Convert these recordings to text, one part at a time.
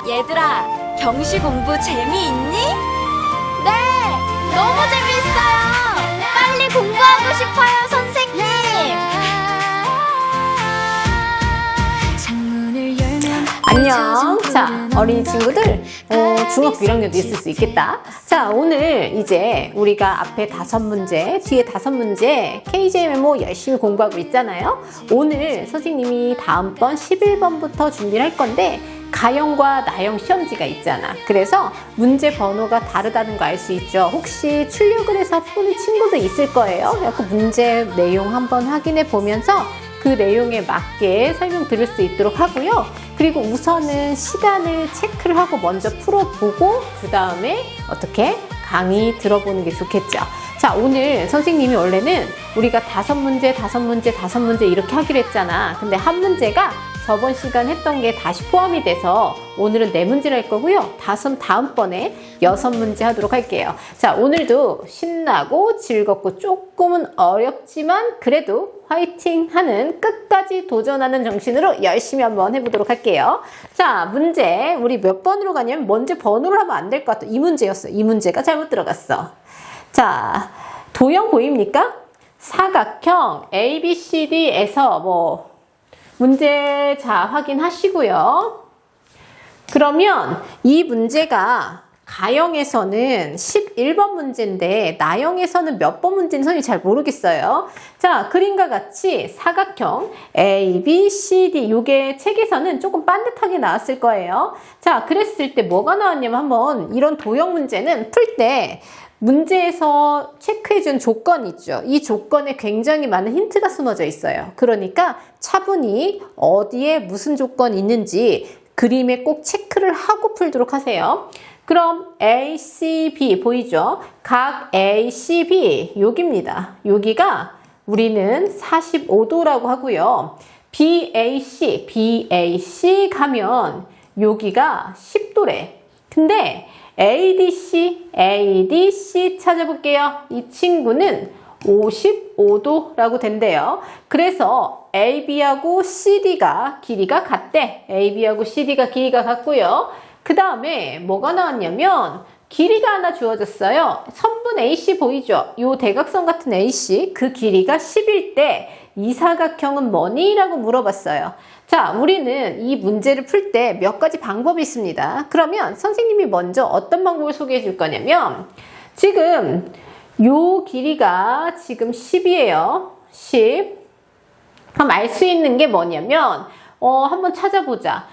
얘들아, 경시 공부 재미있니? 네, 너무 재밌어요. 빨리 공부하고 싶어요, 선생님. 안녕. 자, 어린이 친구들, 중학교 1학년도 있을 수 있겠다. 자, 오늘 이제 우리가 앞에 5문제, 뒤에 5문제 KJ 메모 열심히 공부하고 있잖아요. 오늘 선생님이 다음번 11번부터 준비를 할 건데 가형과 나형 시험지가 있잖아. 그래서 문제 번호가 다르다는 거 알 수 있죠. 혹시 출력을 해서 푸는 친구도 있을 거예요. 그 문제 내용 한번 확인해 보면서 그 내용에 맞게 설명 들을 수 있도록 하고요. 그리고 우선은 시간을 체크를 하고 먼저 풀어보고 그 다음에 어떻게 강의 들어보는 게 좋겠죠. 자, 오늘 선생님이 원래는 우리가 5문제 이렇게 하기로 했잖아. 근데 한 문제가 저번 시간 했던 게 다시 포함이 돼서 오늘은 4문제를 할 거고요. 다음번에 6문제 하도록 할게요. 자, 오늘도 신나고 즐겁고 조금은 어렵지만 그래도 화이팅 하는 끝까지 도전하는 정신으로 열심히 한번 해보도록 할게요. 자, 문제 우리 몇 번으로 가냐면 먼저 번호를 하면 안 될 것 같아. 이 문제였어. 이 문제가 잘못 들어갔어. 자, 도형 보입니까? 사각형 ABCD에서 문제 자 확인하시고요. 그러면 이 문제가 가형에서는 11번 문제인데 나형에서는 몇 번 문제인지 선생님이 잘 모르겠어요. 자, 그림과 같이 사각형 A, B, C, D 요게 책에서는 조금 반듯하게 나왔을 거예요. 자, 그랬을 때 뭐가 나왔냐면 한번 이런 도형 문제는 풀 때 문제에서 체크해준 조건이 있죠. 이 조건에 굉장히 많은 힌트가 숨어져 있어요. 그러니까 차분히 어디에 무슨 조건이 있는지 그림에 꼭 체크를 하고 풀도록 하세요. 그럼 A, C, B 보이죠? 각 A, C, B 여기입니다. 여기가 우리는 45도라고 하고요. BAC 가면 여기가 10도래. 근데 ADC 찾아볼게요. 이 친구는 55도라고 된대요. 그래서 AB하고 CD가 길이가 같대. AB하고 CD가 길이가 같고요. 그 다음에 뭐가 나왔냐면 길이가 하나 주어졌어요. 선분 AC 보이죠? 이 대각선 같은 AC 그 길이가 10일 때 이 사각형은 뭐니? 라고 물어봤어요. 자, 우리는 이 문제를 풀 때 몇 가지 방법이 있습니다. 그러면 선생님이 먼저 어떤 방법을 소개해 줄 거냐면 지금 요 길이가 지금 10이에요. 10. 그럼 알 수 있는 게 뭐냐면 한번 찾아보자.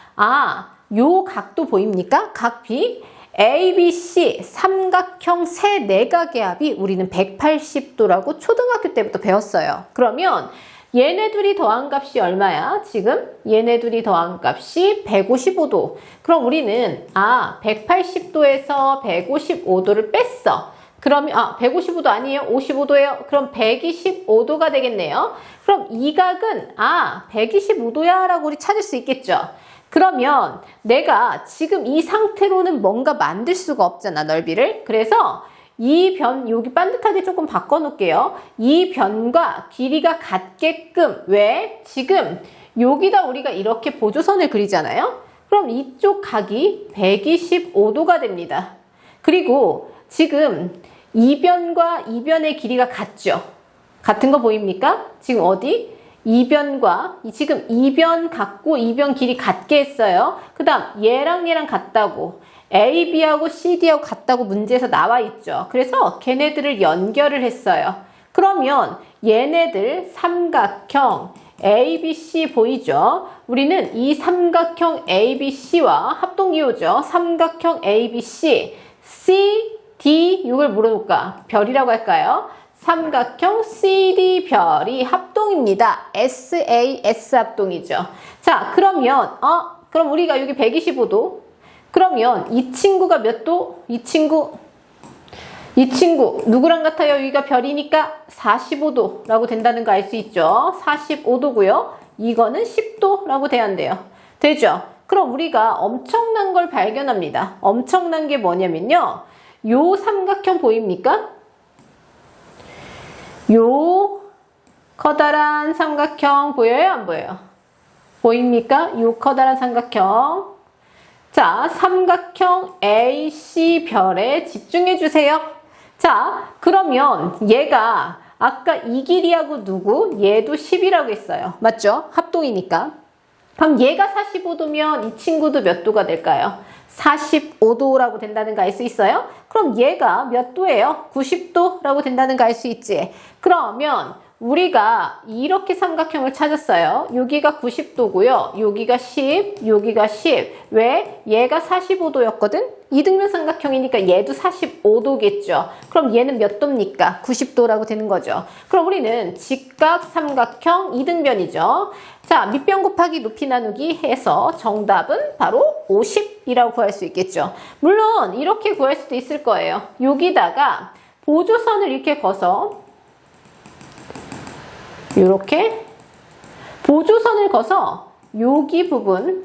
요 각도 보입니까? 각 B. ABC 삼각형 세 내각의 합이 우리는 180도라고 초등학교 때부터 배웠어요. 그러면 얘네 둘이 더한 값이 얼마야? 지금 얘네 둘이 더한 값이 155도. 그럼 우리는 180도에서 155도를 뺐어. 그러면 155도 아니에요? 55도예요. 그럼 125도가 되겠네요. 그럼 이 각은 125도야 라고 우리 찾을 수 있겠죠. 그러면 내가 지금 이 상태로는 뭔가 만들 수가 없잖아, 넓이를. 그래서 이 변, 여기 반듯하게 조금 바꿔놓을게요. 이 변과 길이가 같게끔, 왜? 지금 여기다 우리가 이렇게 보조선을 그리잖아요? 그럼 이쪽 각이 125도가 됩니다. 그리고 지금 이 변과 이 변의 길이가 같죠? 같은 거 보입니까? 지금 어디? 이 변과 지금 이 변 같고 이 변 길이 같게 했어요. 그 다음 얘랑 얘랑 같다고 AB하고 CD하고 같다고 문제에서 나와 있죠. 그래서 걔네들을 연결을 했어요. 그러면 얘네들 삼각형 ABC 보이죠? 우리는 이 삼각형 ABC와 합동기호죠. 삼각형 ABC C, D 이걸 물어볼까? 별이라고 할까요? 삼각형 CD 별이 합동입니다. SAS 합동이죠. 자, 그러면 그럼 우리가 여기 125도. 그러면 이 친구가 몇 도? 이 친구 누구랑 같아요? 여기가 별이니까 45도라고 된다는 거 알 수 있죠? 45도고요. 이거는 10도라고 돼야 돼요. 되죠? 그럼 우리가 엄청난 걸 발견합니다. 엄청난 게 뭐냐면요. 요 삼각형 보입니까? 요 커다란 삼각형 보여요? 안 보여요? 보입니까? 요 커다란 삼각형. 자, 삼각형 AC별에 집중해 주세요. 자, 그러면 얘가 아까 이 길이하고 누구? 얘도 10이라고 했어요. 맞죠? 합동이니까. 그럼 얘가 45도면 이 친구도 몇 도가 될까요? 45도라고 된다는 거 알 수 있어요? 그럼 얘가 몇 도예요? 90도라고 된다는 거 알 수 있지? 그러면 우리가 이렇게 삼각형을 찾았어요. 여기가 90도고요. 여기가 10, 여기가 10. 왜? 얘가 45도였거든? 이등변 삼각형이니까 얘도 45도겠죠. 그럼 얘는 몇 도입니까? 90도라고 되는 거죠. 그럼 우리는 직각 삼각형 이등변이죠. 자, 밑변 곱하기 높이 나누기 해서 정답은 바로 50이라고 구할 수 있겠죠. 물론 이렇게 구할 수도 있을 거예요. 여기다가 보조선을 이렇게 거서 이렇게 보조선을 거서 여기 부분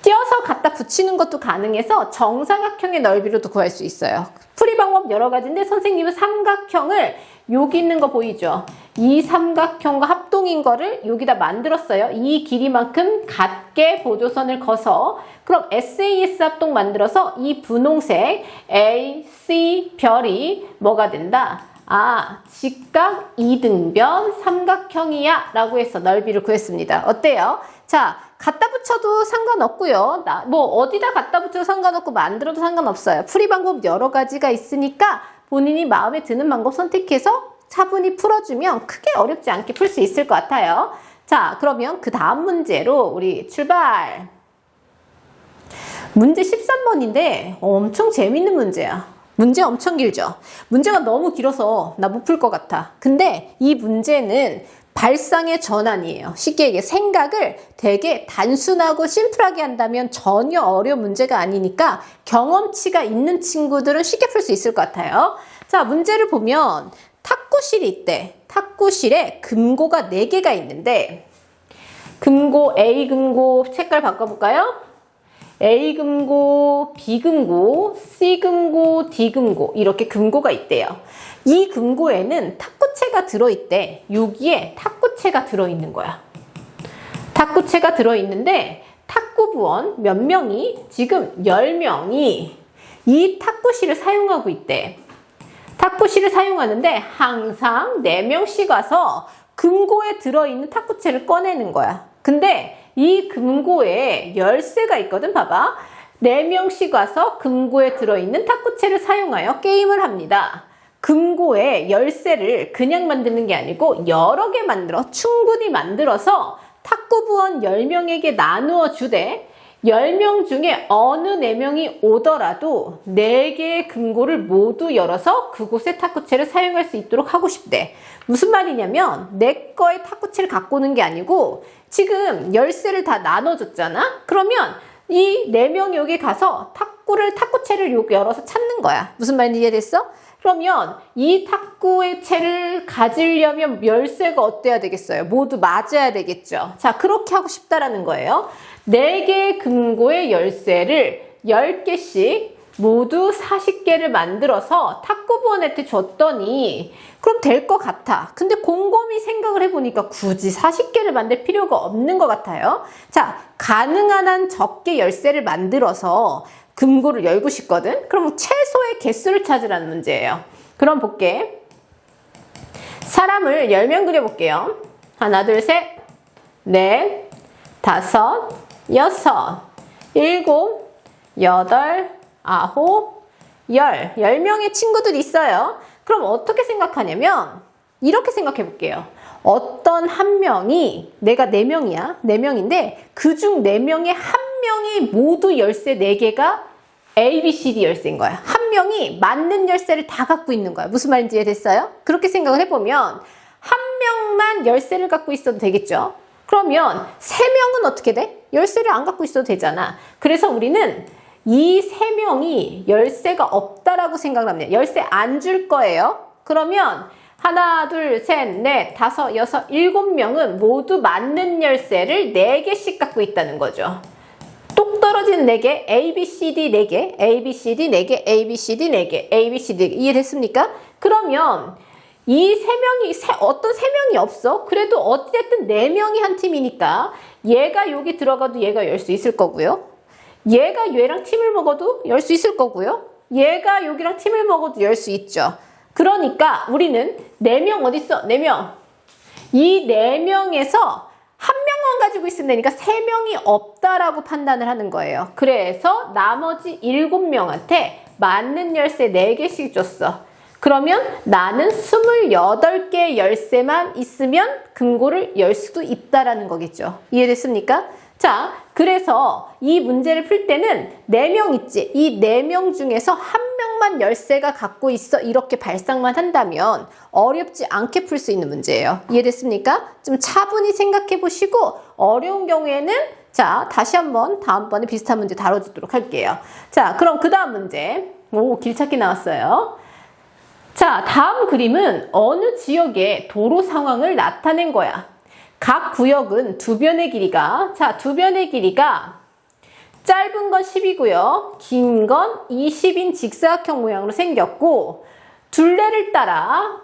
띄어서 갖다 붙이는 것도 가능해서 정사각형의 넓이로도 구할 수 있어요. 풀이 방법 여러 가지인데 선생님은 삼각형을 여기 있는 거 보이죠? 이 삼각형과 합동인 거를 여기다 만들었어요. 이 길이만큼 같게 보조선을 거서 그럼 SAS 합동 만들어서 이 분홍색 AC 별이 뭐가 된다? 아, 직각 이등변 삼각형이야 라고 해서 넓이를 구했습니다. 어때요? 자, 갖다 붙여도 상관없고요. 뭐 어디다 갖다 붙여도 상관없고 만들어도 상관없어요. 풀이 방법 여러 가지가 있으니까 본인이 마음에 드는 방법 선택해서 차분히 풀어주면 크게 어렵지 않게 풀 수 있을 것 같아요. 자, 그러면 그 다음 문제로 우리 출발! 문제 13번인데 엄청 재밌는 문제야. 문제 엄청 길죠? 문제가 너무 길어서 나 못 풀 것 같아. 근데 이 문제는 발상의 전환이에요. 쉽게 얘기해 생각을 되게 단순하고 심플하게 한다면 전혀 어려운 문제가 아니니까 경험치가 있는 친구들은 쉽게 풀 수 있을 것 같아요. 자, 문제를 보면 탁구실이 있대. 탁구실에 금고가 4개가 있는데 금고 A 금고 색깔 바꿔볼까요? A 금고, B 금고, C 금고, D 금고 이렇게 금고가 있대요. 이 금고에는 탁구채가 들어있대. 여기에 탁구채가 들어있는 거야. 탁구채가 들어있는데 탁구부원 몇 명이? 지금 10명이 이 탁구실을 사용하고 있대. 탁구실을 사용하는데 항상 4명씩 와서 금고에 들어있는 탁구채를 꺼내는 거야. 근데 이 금고에 열쇠가 있거든. 봐봐. 4명씩 와서 금고에 들어있는 탁구채를 사용하여 게임을 합니다. 금고에 열쇠를 그냥 만드는 게 아니고 여러 개 만들어 충분히 만들어서 탁구부원 10명에게 나누어 주되 10명 중에 어느 4명이 오더라도 4개의 금고를 모두 열어서 그곳에 탁구채를 사용할 수 있도록 하고 싶대. 무슨 말이냐면 내 거에 탁구채를 갖고 오는 게 아니고 지금 열쇠를 다 나눠줬잖아? 그러면 이 4명이 여기 가서 탁구채를 여기 열어서 찾는 거야. 무슨 말인지 이해됐어? 그러면 이 탁구의 채를 가지려면 열쇠가 어때야 되겠어요? 모두 맞아야 되겠죠. 자, 그렇게 하고 싶다라는 거예요. 4개의 금고의 열쇠를 10개씩 모두 40개를 만들어서 탁구부원한테 줬더니 그럼 될 것 같아. 근데 곰곰이 생각을 해보니까 굳이 40개를 만들 필요가 없는 것 같아요. 자, 가능한 한 적게 열쇠를 만들어서 금고를 열고 싶거든? 그럼 최소의 개수를 찾으라는 문제예요. 그럼 볼게. 사람을 10명 그려볼게요. 하나, 둘, 셋, 넷, 다섯, 여섯, 일곱, 여덟, 아홉, 10명의 친구들이 있어요. 그럼 어떻게 생각하냐면 이렇게 생각해 볼게요. 어떤 한 명이 내가 4명이야. 4명인데 그중 4명의 한 명이 모두 열쇠 4개가 A, B, C, D 열쇠인 거야. 한 명이 맞는 열쇠를 다 갖고 있는 거야. 무슨 말인지 이해됐어요? 그렇게 생각을 해보면 한 명만 열쇠를 갖고 있어도 되겠죠. 그러면 3명은 어떻게 돼? 열쇠를 안 갖고 있어도 되잖아. 그래서 우리는 이 3명이 열쇠가 없다라고 생각을 합니다. 열쇠 안 줄 거예요. 그러면 하나, 둘, 셋, 넷, 다섯, 여섯, 7명은 모두 맞는 열쇠를 4개씩 갖고 있다는 거죠. 똑 떨어진 4개, A, B, C, D 4개, A, B, C, D 4개, A, B, C, D 4개, A, B, C, D 4개. 이해됐습니까? 그러면 이 3명이, 어떤 3명이 없어? 그래도 어쨌든 4명이 한 팀이니까 얘가 여기 들어가도 얘가 열 수 있을 거고요. 얘가 얘랑 팀을 먹어도 열 수 있을 거고요. 얘가 여기랑 팀을 먹어도 열 수 있죠. 그러니까 우리는 4명 어디 있어? 4명. 이 4명에서 한 명만 가지고 있으면 되니까 3명이 없다라고 판단을 하는 거예요. 그래서 나머지 7명한테 맞는 열쇠 4개씩 줬어. 그러면 나는 28개의 열쇠만 있으면 금고를 열 수도 있다라는 거겠죠. 이해됐습니까? 자, 그래서 이 문제를 풀 때는 4명 있지. 이 4명 중에서 한 명만 열쇠가 갖고 있어. 이렇게 발상만 한다면 어렵지 않게 풀 수 있는 문제예요. 이해됐습니까? 좀 차분히 생각해 보시고 어려운 경우에는 자, 다시 한번 다음번에 비슷한 문제 다뤄주도록 할게요. 자, 그럼 그 다음 문제. 오, 길찾기 나왔어요. 자, 다음 그림은 어느 지역의 도로 상황을 나타낸 거야. 각 구역은 두 변의 길이가, 자, 두 변의 길이가 짧은 건 10이고요. 긴 건 20인 직사각형 모양으로 생겼고, 둘레를 따라,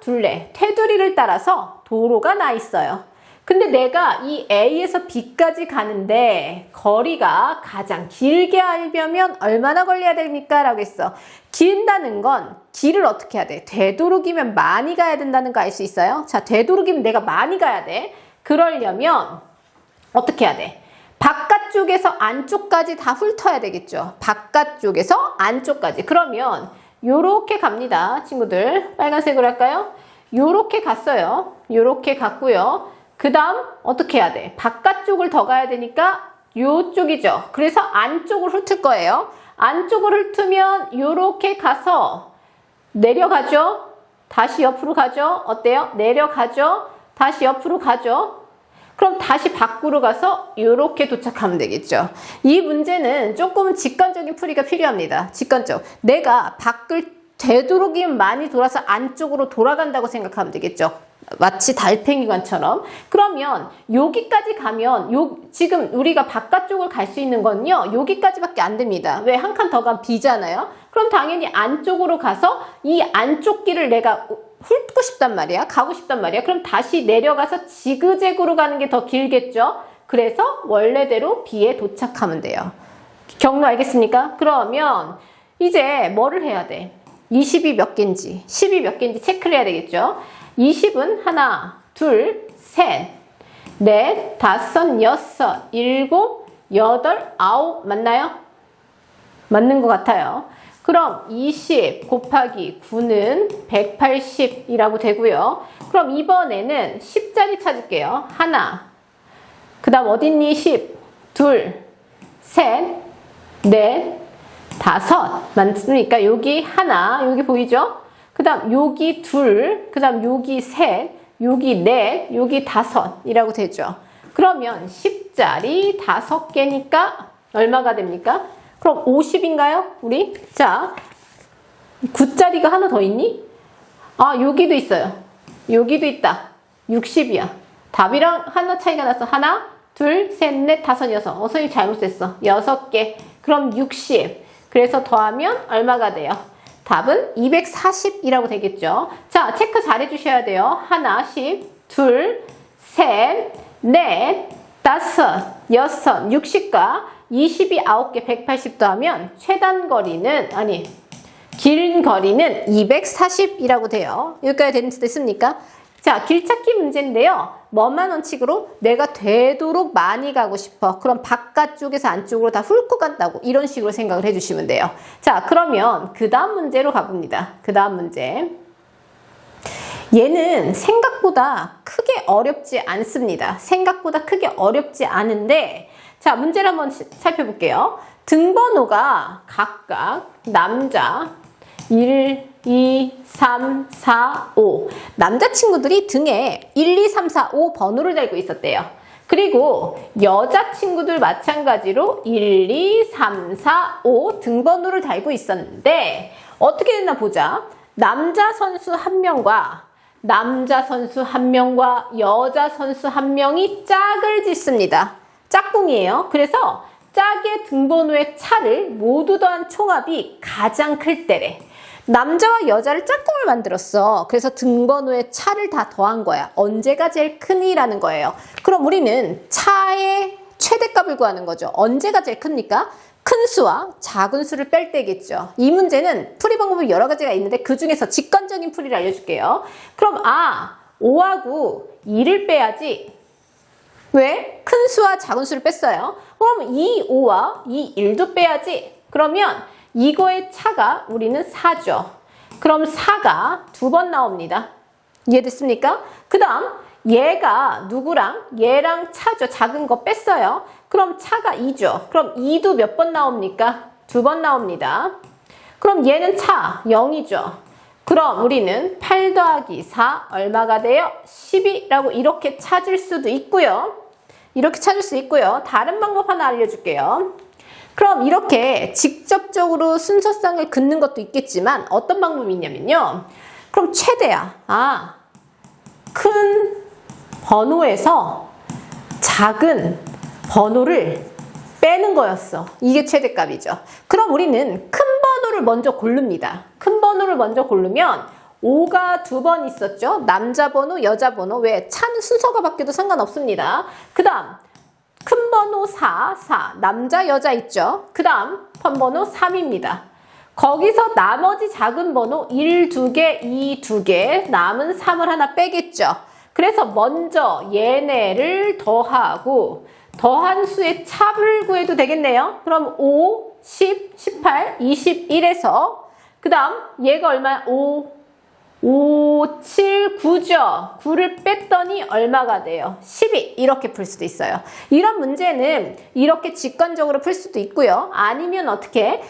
테두리를 따라서 도로가 나 있어요. 근데 내가 이 A에서 B까지 가는데 거리가 가장 길게 하려면 얼마나 걸려야 됩니까? 라고 했어. 긴다는 건 길을 어떻게 해야 돼? 되도록이면 많이 가야 된다는 거 알 수 있어요? 자, 되도록이면 내가 많이 가야 돼. 그러려면 어떻게 해야 돼? 바깥쪽에서 안쪽까지 다 훑어야 되겠죠. 바깥쪽에서 안쪽까지. 그러면 요렇게 갑니다. 친구들. 빨간색으로 할까요? 요렇게 갔어요. 요렇게 갔고요. 그 다음 어떻게 해야 돼? 바깥쪽을 더 가야 되니까 요쪽이죠. 그래서 안쪽을 훑을 거예요. 안쪽을 훑으면 요렇게 가서 내려가죠. 다시 옆으로 가죠. 어때요? 내려가죠. 다시 옆으로 가죠. 그럼 다시 밖으로 가서 이렇게 도착하면 되겠죠. 이 문제는 조금 직관적인 풀이가 필요합니다. 직관적. 내가 밖을 되도록이면 많이 돌아서 안쪽으로 돌아간다고 생각하면 되겠죠. 마치 달팽이관처럼. 그러면 여기까지 가면 지금 우리가 바깥쪽을 갈 수 있는 건요. 여기까지밖에 안 됩니다. 왜? 한 칸 더 가면 B잖아요. 그럼 당연히 안쪽으로 가서 이 안쪽 길을 내가 훑고 싶단 말이야. 가고 싶단 말이야. 그럼 다시 내려가서 지그재그로 가는 게 더 길겠죠. 그래서 원래대로 B에 도착하면 돼요. 경로 알겠습니까? 그러면 이제 뭐를 해야 돼? 20이 몇 개인지 10이 몇 개인지 체크를 해야 되겠죠. 20은 하나, 둘, 셋, 넷, 다섯, 여섯, 일곱, 여덟, 아홉 맞나요? 맞는 것 같아요. 그럼 20 곱하기 9는 180이라고 되고요. 그럼 이번에는 10자리 찾을게요. 하나, 그 다음 어딨니? 10, 둘, 셋, 넷, 다섯 맞습니까? 여기 하나, 여기 보이죠? 그 다음 여기 둘, 그 다음 여기 셋, 여기 넷, 여기 다섯이라고 되죠. 그러면 10자리 5개니까 얼마가 됩니까? 그럼 50인가요? 우리? 자, 9자리가 하나 더 있니? 아, 여기도 있어요. 여기도 있다. 60이야. 답이랑 하나 차이가 났어. 하나, 둘, 셋, 넷, 다섯, 여섯. 선생님 잘못 셌어. 6개. 그럼 60. 그래서 더하면 얼마가 돼요? 답은 240이라고 되겠죠. 자, 체크 잘 해주셔야 돼요. 하나, 10, 둘, 셋, 넷, 다섯, 여섯, 60과 20이 9개, 180 더하면 최단 거리는, 긴 거리는 240이라고 돼요. 여기까지 됐습니까? 자, 길찾기 문제인데요. 뭐만 원칙으로 내가 되도록 많이 가고 싶어. 그럼 바깥쪽에서 안쪽으로 다 훑고 간다고 이런 식으로 생각을 해주시면 돼요. 자, 그러면 그 다음 문제로 가봅니다. 그 다음 문제. 얘는 생각보다 크게 어렵지 않습니다. 생각보다 크게 어렵지 않은데 자, 문제를 한번 살펴볼게요. 등번호가 각각 남자 1, 2, 3, 4, 5 남자친구들이 등에 1, 2, 3, 4, 5 번호를 달고 있었대요. 그리고 여자친구들 마찬가지로 1, 2, 3, 4, 5 등번호를 달고 있었는데 어떻게 됐나 보자. 남자 선수 1명과 남자 선수 1명과 여자 선수 1명이 짝을 짓습니다. 짝꿍이에요. 그래서 짝의 등번호의 차를 모두 더한 총합이 가장 클 때래. 남자와 여자를 짝꿍을 만들었어. 그래서 등번호의 차를 다 더한 거야. 언제가 제일 크니? 라는 거예요. 그럼 우리는 차의 최대값을 구하는 거죠. 언제가 제일 큽니까? 큰 수와 작은 수를 뺄 때겠죠. 이 문제는 풀이 방법이 여러 가지가 있는데 그 중에서 직관적인 풀이를 알려줄게요. 그럼 5하고 2를 빼야지. 왜? 큰 수와 작은 수를 뺐어요. 그럼 이 5와 이 1도 빼야지. 그러면 이거의 차가 우리는 4죠. 그럼 4가 2번 나옵니다. 이해됐습니까? 그 다음 얘가 누구랑? 얘랑 차죠. 작은 거 뺐어요. 그럼 차가 2죠. 그럼 2도 몇 번 나옵니까? 2번 나옵니다. 그럼 얘는 차 0이죠. 그럼 우리는 8 더하기 4 얼마가 돼요? 12라고 이렇게 찾을 수도 있고요. 이렇게 찾을 수 있고요. 다른 방법 하나 알려줄게요. 그럼 이렇게 직접적으로 순서상을 긋는 것도 있겠지만 어떤 방법이 있냐면요. 그럼 최대야. 큰 번호에서 작은 번호를 빼는 거였어. 이게 최대값이죠. 그럼 우리는 큰 번호를 먼저 고릅니다. 큰 번호를 먼저 고르면 5가 2번 있었죠. 남자 번호, 여자 번호. 왜? 차는 순서가 바뀌어도 상관없습니다. 그 다음 큰 번호 4, 남자, 여자 있죠. 그 다음 번호 3입니다. 거기서 나머지 작은 번호 1, 2개, 2, 2개, 남은 3을 하나 빼겠죠. 그래서 먼저 얘네를 더하고 더한 수의 차를 구해도 되겠네요. 그럼 5, 10, 18, 21에서 그 다음 얘가 얼마야? 5, 7, 9죠. 9를 뺐더니 얼마가 돼요? 12. 이렇게 풀 수도 있어요. 이런 문제는 이렇게 직관적으로 풀 수도 있고요. 아니면 어떻게?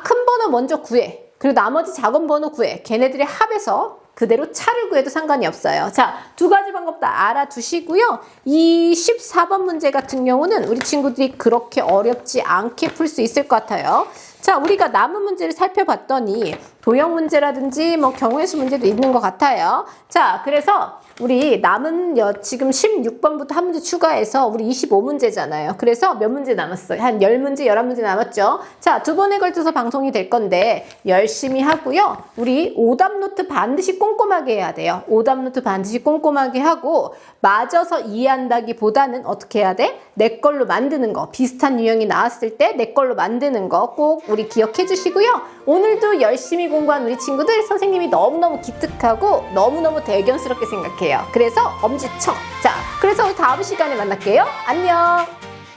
큰 번호 먼저 구해. 그리고 나머지 작은 번호 구해. 걔네들의 합해서 그대로 차를 구해도 상관이 없어요. 자, 두 가지 방법 다 알아두시고요. 이 14번 문제 같은 경우는 우리 친구들이 그렇게 어렵지 않게 풀 수 있을 것 같아요. 자, 우리가 남은 문제를 살펴봤더니 도형 문제라든지 뭐 경우의 수 문제도 있는 것 같아요. 자, 그래서 우리 남은 지금 16번부터 한 문제 추가해서 우리 25문제잖아요. 그래서 몇 문제 남았어요? 한 10문제, 11문제 남았죠? 자, 두 번에 걸쳐서 방송이 될 건데 열심히 하고요. 우리 오답 노트 반드시 꼼꼼하게 해야 돼요. 오답 노트 반드시 꼼꼼하게 하고 맞아서 이해한다기보다는 어떻게 해야 돼? 내 걸로 만드는 거. 비슷한 유형이 나왔을 때 내 걸로 만드는 거 꼭 우리 기억해 주시고요. 오늘도 열심히 공부한 우리 친구들 선생님이 너무너무 기특하고 너무너무 대견스럽게 생각해요. 그래서 엄지척. 자, 그래서 우리 다음 시간에 만날게요. 안녕.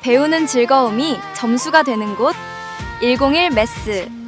배우는 즐거움이 점수가 되는 곳 101 매스